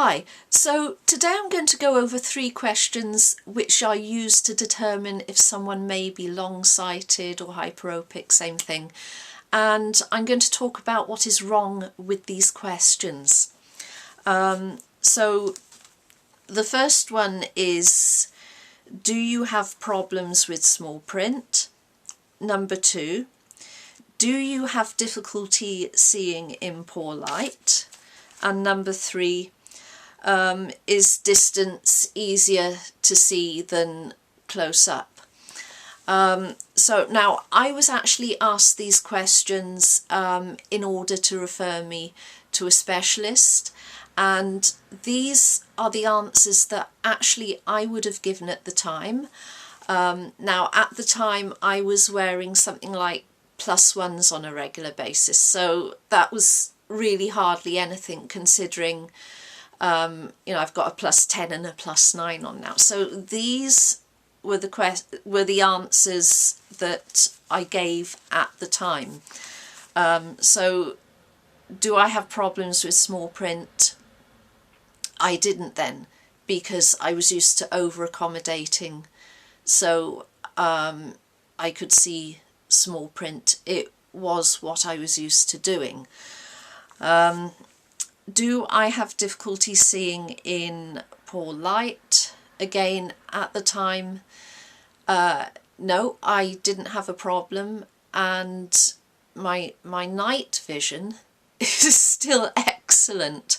Hi, so today I'm going to go over 3 questions which are used to determine if someone may be long-sighted or hyperopic, same thing. And I'm going to talk about what is wrong with these questions. So the first one is, do you have problems with small print? Number 2, do you have difficulty seeing in poor light? And number 3, is distance easier to see than close up? So now I was actually asked these questions in order to refer me to a specialist, and these are the answers that actually I would have given at the time. Now at the time I was wearing something like +1s on a regular basis, so that was really hardly anything considering you know, I've got a +10 and a +9 on now. So these were the answers that I gave at the time. So do I have problems with small print? I didn't then, because I was used to over accommodating, so I could see small print. It was what I was used to doing. Do I have difficulty seeing in poor light? Again, at the time, no, I didn't have a problem, and my night vision is still excellent.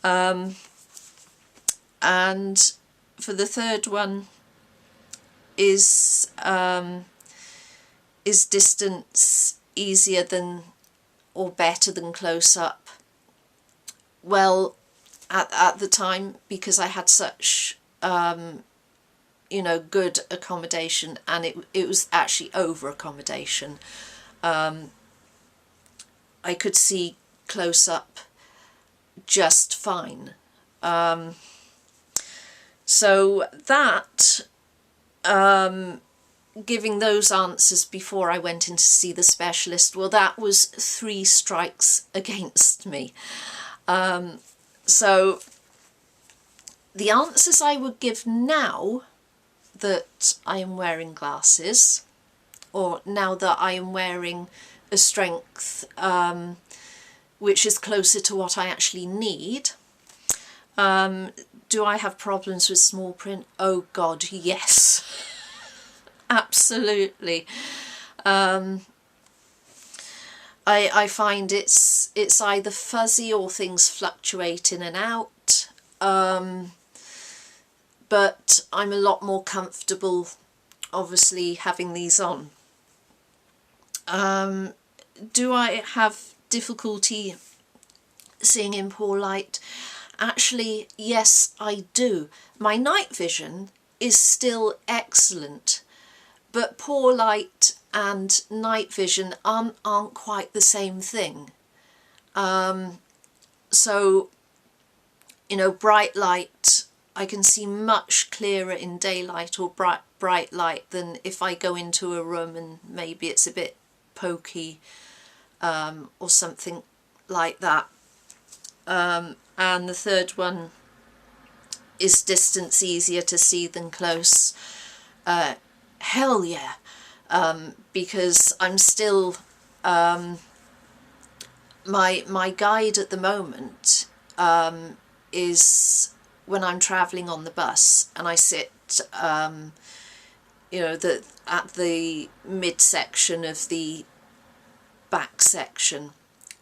And for the third one, is distance easier than or better than close up? Well, at the time, because I had such you know, good accommodation, and it was actually over accommodation, I could see close up just fine. So that, giving those answers before I went in to see the specialist, well, that was 3 strikes against me. So the answers I would give now that I am wearing glasses, or now that I am wearing a strength which is closer to what I actually need. Do I have problems with small print? Oh God, yes. Absolutely. I find it's either fuzzy or things fluctuate in and out, but I'm a lot more comfortable obviously having these on. Do I have difficulty seeing in poor light? Actually, yes, I do. My night vision is still excellent, but poor light and night vision aren't quite the same thing. So, you know, bright light, I can see much clearer in daylight or bright light than if I go into a room and maybe it's a bit pokey or something like that. And the third one, is distance easier to see than close? Hell yeah, because I'm still, my guide at the moment is when I'm travelling on the bus and I sit, you know, at the midsection of the back section.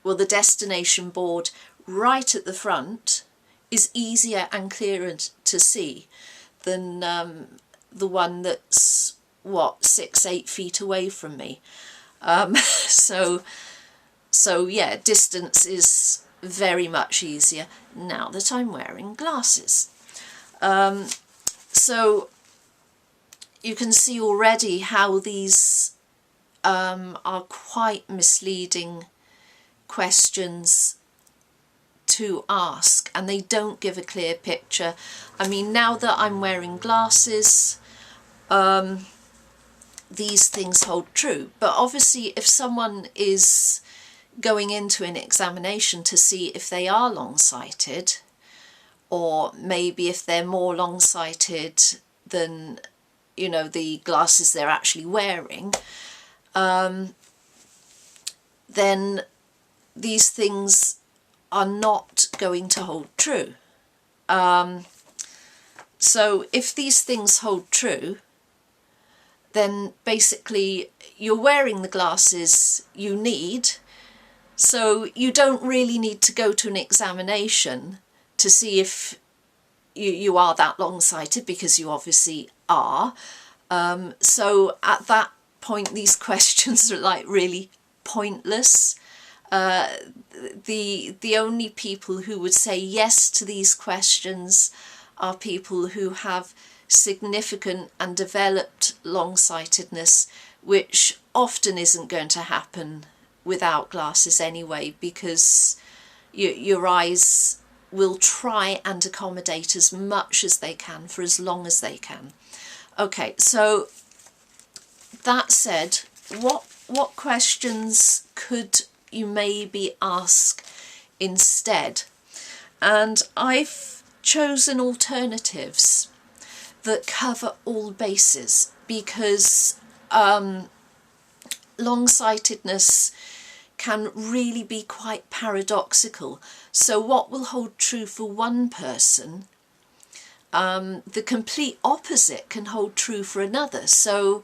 Well, the destination board right at the front is easier and clearer to see than the one that's, what, 6-8 feet away from me. So yeah, distance is very much easier now that I'm wearing glasses. So you can see already how these are quite misleading questions to ask, and they don't give a clear picture. I mean, now that I'm wearing glasses, these things hold true, but obviously if someone is going into an examination to see if they are long-sighted, or maybe if they're more long-sighted than, you know, the glasses they're actually wearing, then these things are not going to hold true. So if these things hold true, then basically you're wearing the glasses you need, so you don't really need to go to an examination to see if you are that long-sighted, because you obviously are. So at that point these questions are like really pointless. The only people who would say yes to these questions are people who have significant and developed long-sightedness, which often isn't going to happen without glasses anyway, because your eyes will try and accommodate as much as they can for as long as they can. Okay, so that said, what questions could you maybe ask instead? And I've chosen alternatives that cover all bases, because long-sightedness can really be quite paradoxical. So what will hold true for one person, the complete opposite can hold true for another. So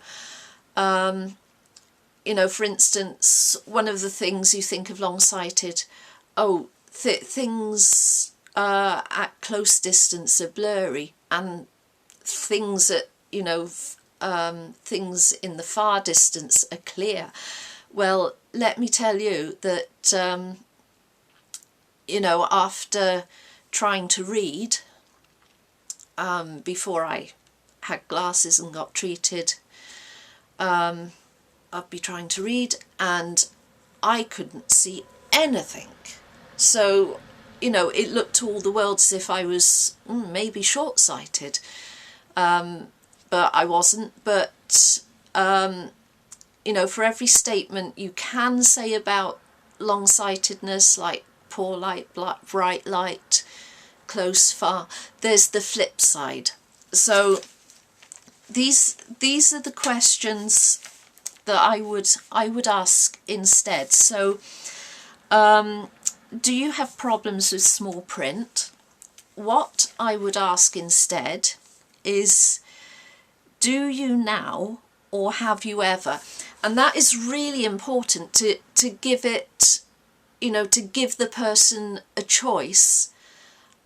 you know, for instance, one of the things you think of long-sighted, things at close distance are blurry, and things at, you know, things in the far distance are clear. Well, let me tell you that, you know, after trying to read, before I had glasses and got treated, I'd be trying to read and I couldn't see anything. So, you know, it looked to all the world as if I was maybe short-sighted, but I wasn't. But you know, for every statement you can say about long-sightedness, like poor light, bright light, close, far, there's the flip side. So these are the questions that I would ask instead. So do you have problems with small print? What I would ask instead is, do you now or have you ever? And that is really important to give it, you know, to give the person a choice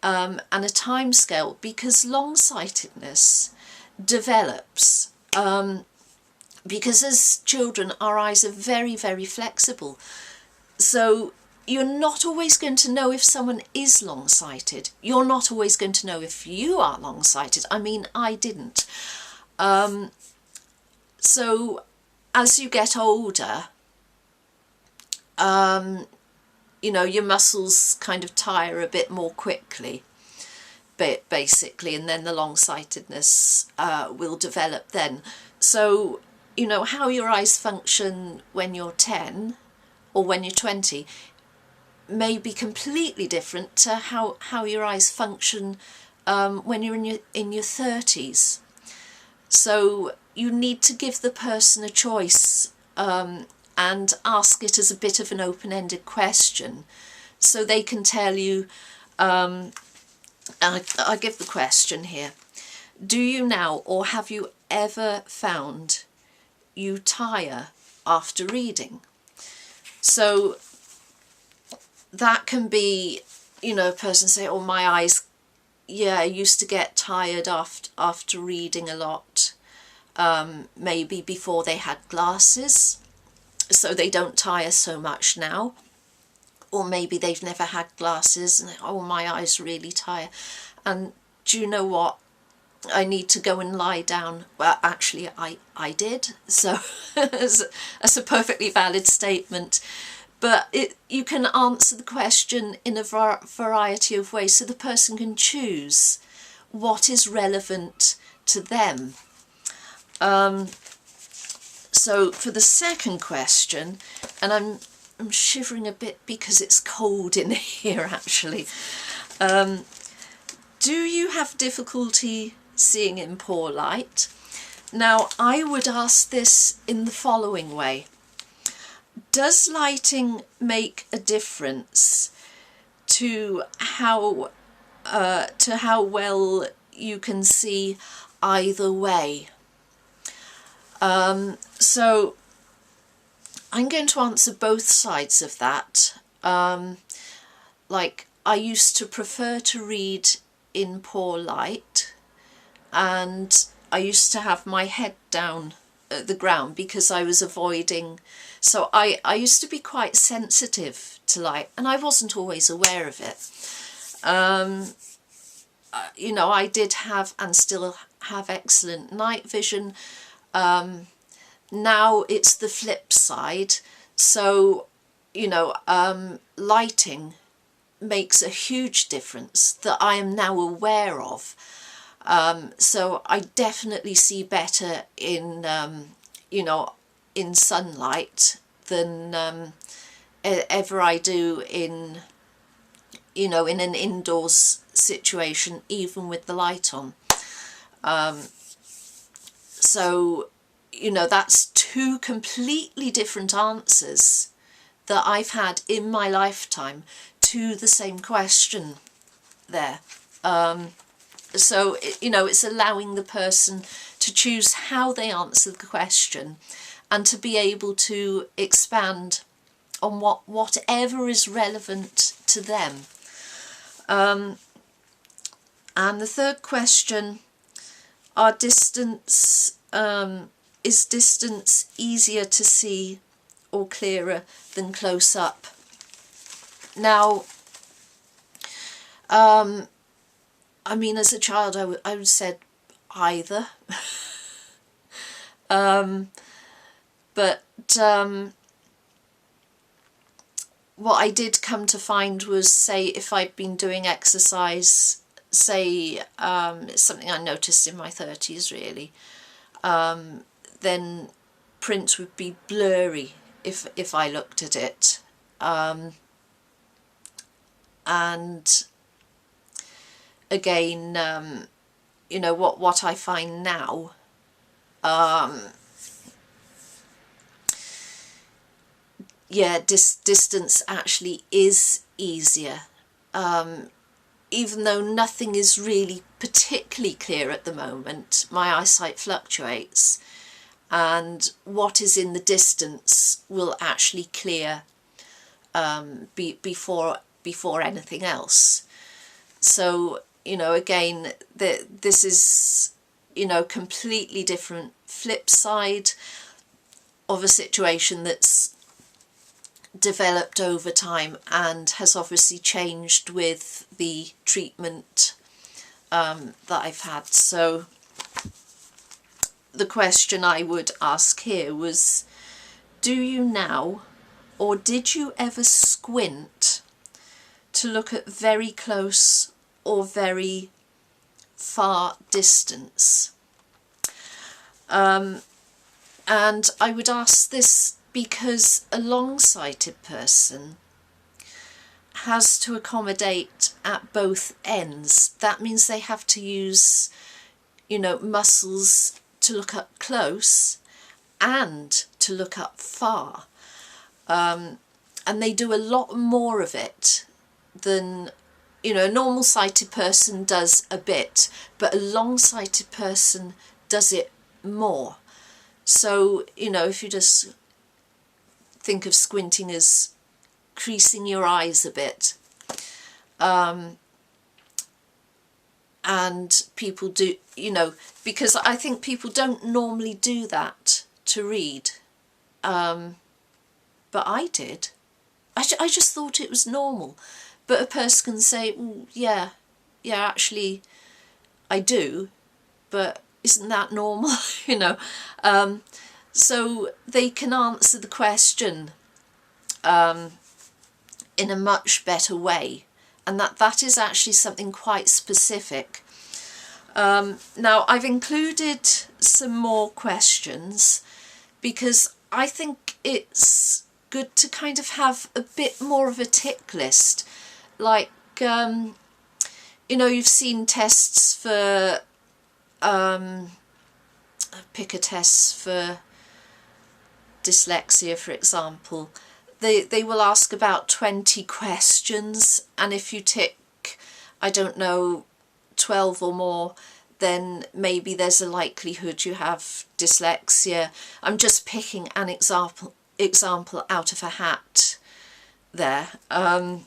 and a time scale, because long-sightedness develops because as children our eyes are very, very flexible. So you're not always going to know if someone is long-sighted. You're not always going to know if you are long-sighted. I mean, I didn't. So as you get older, you know, your muscles kind of tire a bit more quickly, basically, and then the long-sightedness will develop then. So, you know, how your eyes function when you're 10 or when you're 20 may be completely different to how your eyes function when you're in your 30s. So you need to give the person a choice and ask it as a bit of an open-ended question, so they can tell you. I give the question here: do you now or have you ever found you tire after reading? So that can be, you know, a person say, oh, my eyes, yeah, I used to get tired after reading a lot, maybe before they had glasses, so they don't tire so much now. Or maybe they've never had glasses and, oh, my eyes really tire. And do you know what? I need to go and lie down. Well, actually, I did. So that's a perfectly valid statement. But you can answer the question in a variety of ways, so the person can choose what is relevant to them. So for the second question, and I'm shivering a bit because it's cold in here actually. do you have difficulty seeing in poor light? Now, I would ask this in the following way. Does lighting make a difference to how well you can see either way? So I'm going to answer both sides of that. Like, I used to prefer to read in poor light, and I used to have my head down at the ground because I was avoiding, so I used to be quite sensitive to light, and I wasn't always aware of it. You know, I did have and still have excellent night vision. Now it's the flip side, so you know, lighting makes a huge difference that I am now aware of. So I definitely see better in you know, in sunlight than ever I do in, you know, in an indoors situation, even with the light on. So, you know, that's two completely different answers that I've had in my lifetime to the same question there. So, you know, it's allowing the person to choose how they answer the question and to be able to expand on whatever is relevant to them. And the third question, is distance easier to see or clearer than close up? Now, I mean, as a child, I would have said either. But what I did come to find was, say, if I'd been doing exercise, say, it's something I noticed in my 30s really, then print would be blurry if I looked at it. And again, you know, what I find now, yeah, distance actually is easier, even though nothing is really particularly clear at the moment. My eyesight fluctuates, and what is in the distance will actually clear before anything else. So, you know, again, this is, you know, completely different flip side of a situation that's developed over time and has obviously changed with the treatment that I've had. So the question I would ask here was, do you now, or did you ever squint to look at very close or very far distance? And I would ask this because a long-sighted person has to accommodate at both ends. That means they have to use, you know, muscles to look up close and to look up far. And they do a lot more of it than, you know, a normal-sighted person does a bit, but a long-sighted person does it more. So, you know, if you just think of squinting as creasing your eyes a bit, and people do, you know, because I think people don't normally do that to read, but I did. I just thought it was normal, but a person can say, yeah, actually I do, but isn't that normal? You know, so they can answer the question in a much better way, and that is actually something quite specific. Now, I've included some more questions because I think it's good to kind of have a bit more of a tick list, like, you know, you've seen tests for, pick a test for dyslexia, for example. They will ask about 20 questions, and if you tick, I don't know, 12 or more, then maybe there's a likelihood you have dyslexia. I'm just picking an example out of a hat there. But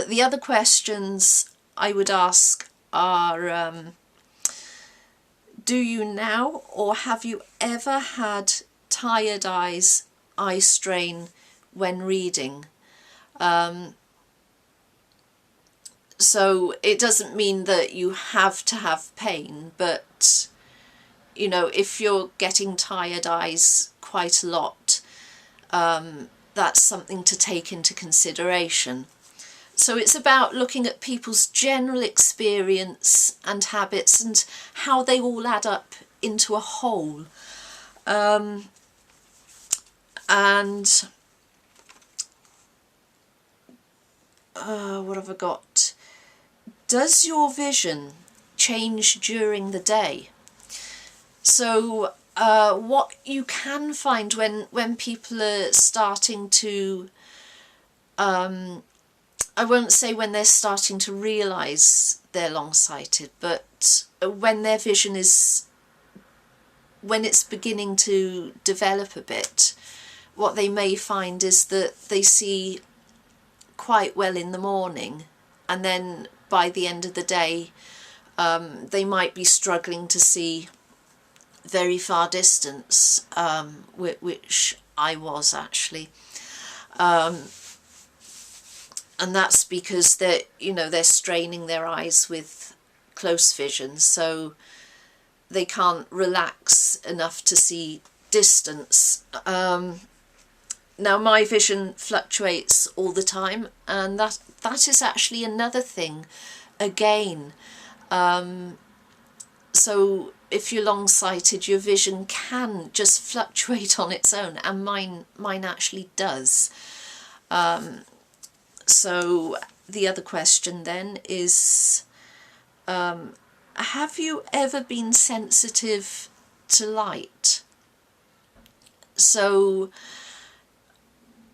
the other questions I would ask are, do you now or have you ever had tired eyes, eye strain when reading? So it doesn't mean that you have to have pain, but you know, if you're getting tired eyes quite a lot, that's something to take into consideration. So it's about looking at people's general experience and habits and how they all add up into a whole. What have I got? Does your vision change during the day? So what you can find when people are starting to, I won't say when they're starting to realise they're long-sighted, but when their vision is, when it's beginning to develop a bit, what they may find is that they see quite well in the morning, and then by the end of the day they might be struggling to see very far distance, which I was actually, and that's because they're straining their eyes with close vision, so they can't relax enough to see distance. Now my vision fluctuates all the time, and that is actually another thing again. So if you're long-sighted, your vision can just fluctuate on its own, and mine actually does. So the other question then is, have you ever been sensitive to light? So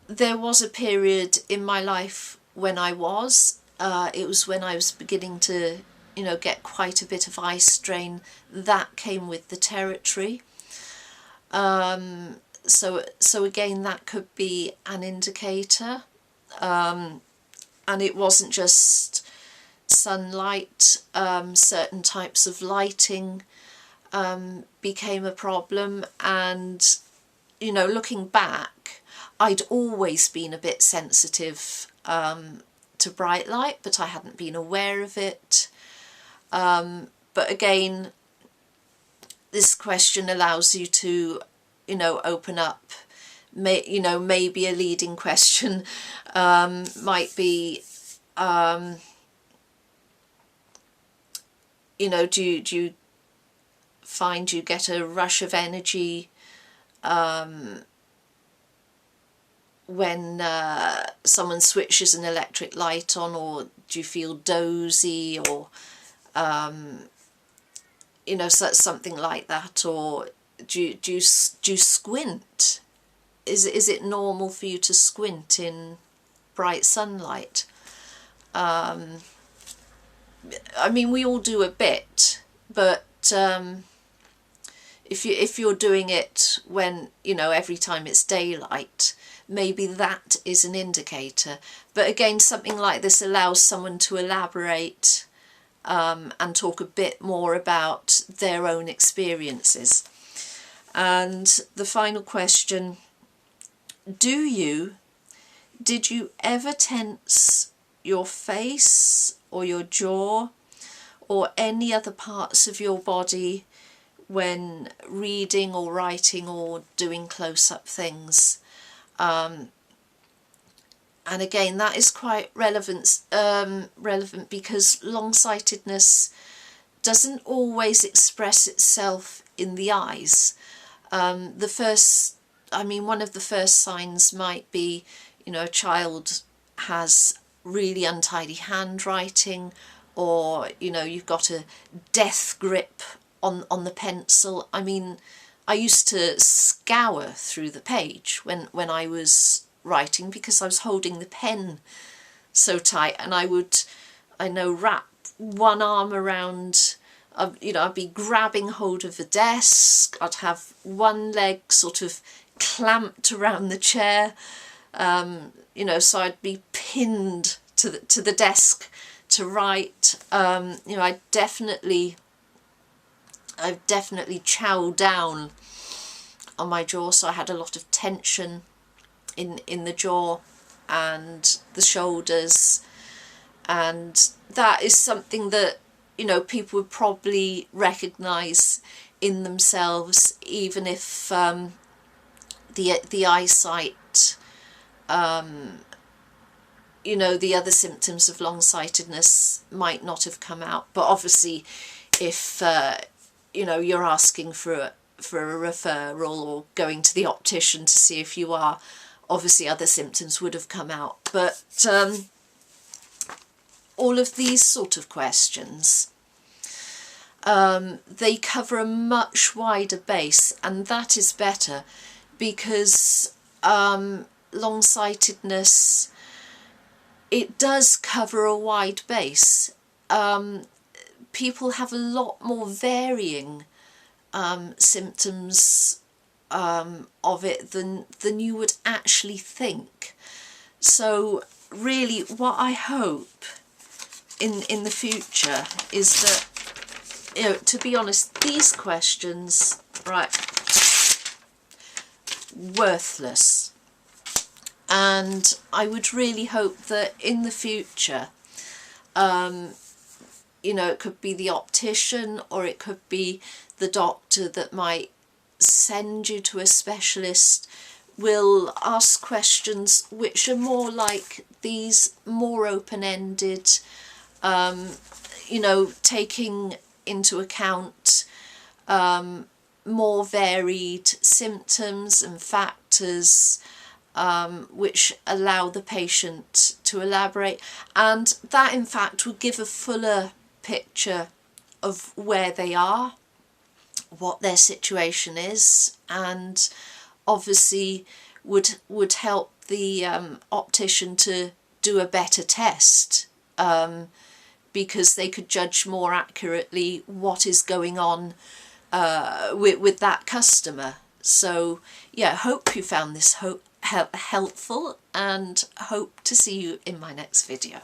there was a period in my life when I was, it was when I was beginning to, you know, get quite a bit of eye strain. That came with the territory. So again, that could be an indicator. And it wasn't just sunlight, certain types of lighting became a problem. And, you know, looking back, I'd always been a bit sensitive to bright light, but I hadn't been aware of it. But again, this question allows you to, you know, open up. Maybe a leading question might be, you know, do you find you get a rush of energy when someone switches an electric light on, or do you feel dozy, or you know, something like that? Or do you squint? Is it normal for you to squint in bright sunlight? I mean, we all do a bit, but if you're doing it when, you know, every time it's daylight, maybe that is an indicator. But again, something like this allows someone to elaborate and talk a bit more about their own experiences. And the final question, did you ever tense your face or your jaw or any other parts of your body when reading or writing or doing close-up things? And again, that is quite relevant because long-sightedness doesn't always express itself in the eyes. One of the first signs might be, you know, a child has really untidy handwriting, or you've got a death grip on the pencil. I mean, I used to scour through the page when I was writing, because I was holding the pen so tight, and I would, wrap one arm around, I'd be grabbing hold of the desk, I'd have one leg sort of clamped around the chair, so I'd be pinned to the desk to write. I've definitely chowed down on my jaw, so I had a lot of tension in the jaw and the shoulders, and that is something that people would probably recognise in themselves, even if the eyesight, the other symptoms of long-sightedness might not have come out. But obviously, if you're asking for a referral or going to the optician to see if you are, obviously other symptoms would have come out. But all of these sort of questions, they cover a much wider base, and that is better, because long-sightedness, it does cover a wide base. People have a lot more varying symptoms of it than you would actually think. So really, what I hope in the future is that, to be honest, these questions, right, worthless. And I would really hope that in the future, it could be the optician, or it could be the doctor that might send you to a specialist, will ask questions which are more like these, more open-ended, taking into account more varied symptoms and factors, which allow the patient to elaborate, and that in fact would give a fuller picture of where they are, what their situation is, and obviously would help the optician to do a better test, because they could judge more accurately what is going on with that customer. So yeah, hope you found this helpful, and hope to see you in my next video.